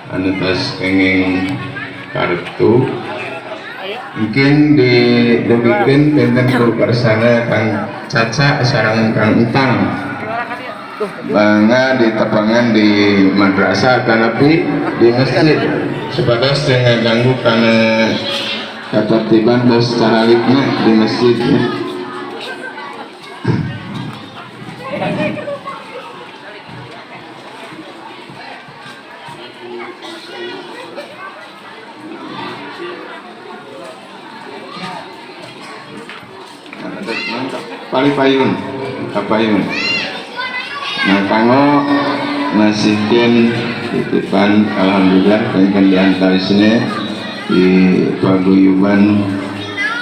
anu tos kenging kartu mungkin didugikan tentang ku persana Kang Caca sareng Kang Utang bangga di tepangan di madrasah tapi di masjid sebatas dengan ganggu karena ketertiban dan secara liknya di masjid ya. Palipayun, kapayun. Nah, kanggo ngasihkeun titipan alhamdulillah kengken diantar sini di paguyuban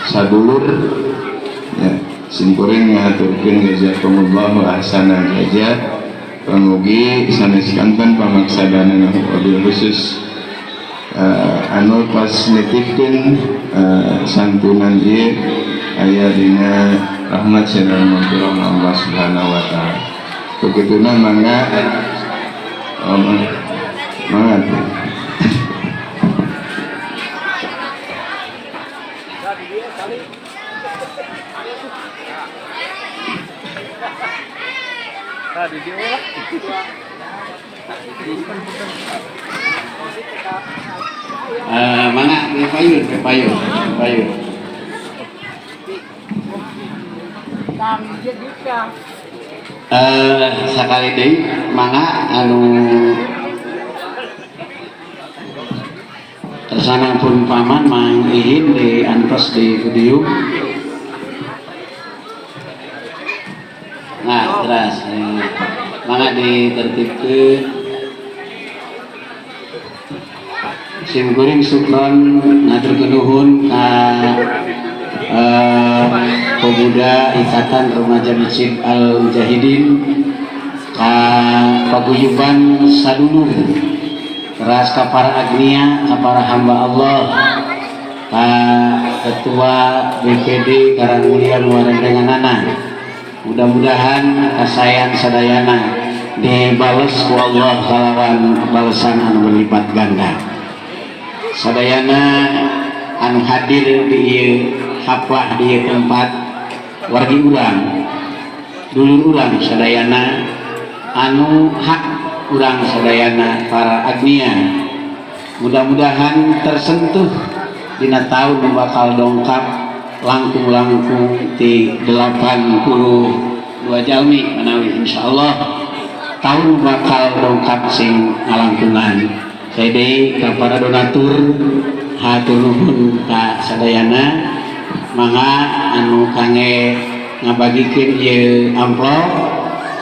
sadulur ya simkuring ngaturkeun jazakumullahu ahsanal jazaa pamugi sanes kanten pamaksadana wabil khusus anu pas nitipkeun santunan ieu aya dina rahmat sareng maghfirah Allah Subhanahu wa taala. Begituna mangga mangga mana payun sakali deui mangga anu tersana pun paman mang ihin di antos di video. Nah terus mangga ditertibkeun simkuring sukron ngaturkeun nuhun ka pemuda Ikatan Remaja Masjid Al Mujahidin ka paguyuban sadulur teras ka para agnia ka para hamba Allah ka ketua BPD Karangmulia Luarendenganana mudah-mudahan kasayan sadayana dibales ku Allah kalawan balesan anu berlipat ganda sadayana anu hadir di haflah di tempat wargi urang dulur urang sadayana anu hak urang sadayana para agnia mudah-mudahan tersentuh dina tahun bakal dongkap langkung-langkung di 82 jalmi menawi insyaallah tahun bakal dongkap sing ngalangkungan saya deui ka para donatur hatur nuhun ka sadayana mangga anu kangge ngabagikeun ieu amplop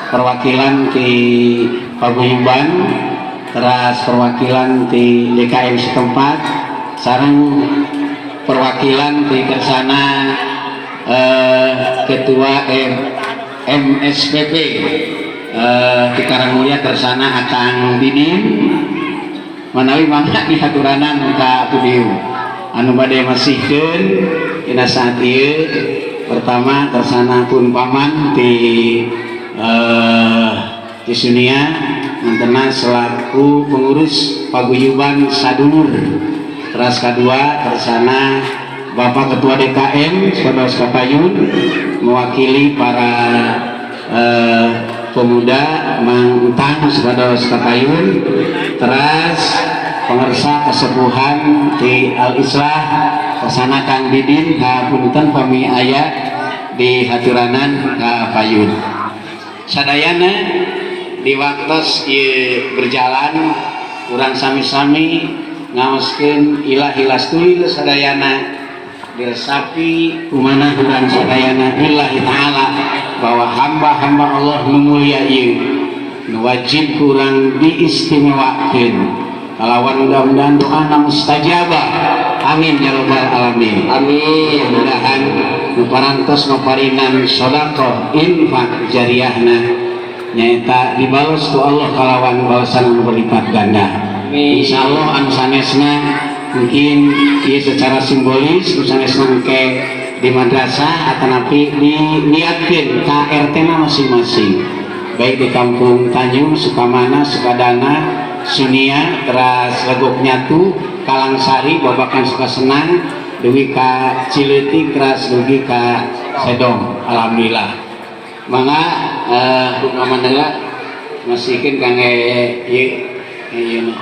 perwakilan ti paguyuban teras perwakilan ti DKM setempat sareng perwakilan ti kersana ketua MSPP di Karangmulia kersana Akang Didin manawi mangga dihaturanan ka pudium anu bade masihkeun dina saat ieu pertama kersana pun paman di Sunia mantena selaku pengurus paguyuban sadulur teras kedua kersana Bapak Ketua DKM Saudara Kapayun mewakili para pemuda Mang Utang Saudara Kapayun teras pengersa kesepuhan di Al-Islah kesana Kang Didin hapunten pami aya di haturanan ka Payun sadayana di waktos ieu berjalan urang sami-sami ngaoskeun ilah tulil sadayana diresapi kumanah urang sadayana billahi ta'ala bahwa hamba-hamba Allah nu mulia ieu nu wajib kurang diistimewakeun kalawan mudah-mudahan doana mustajabah amin ya rabbal alamin amin mudah-mudahan nu parantos noparinan sedekah infak jariyahna nyaeta dibales ku Allah kalawan balasan anu berlipat ganda insyaallah anu sanesna mungkin ieu secara simbolis nu sanesna engke di madrasah atanapi diniatkeun ka RT na masing-masing baik di kampung Tanjung, Sukamana, Sukadana Sunia teras legok nyatu Kalangsari babakan suka senang dugi ka Cileutik teras dugi ka Sedong. Alhamdulillah mangga hukum mandala masihkeun kangge ieu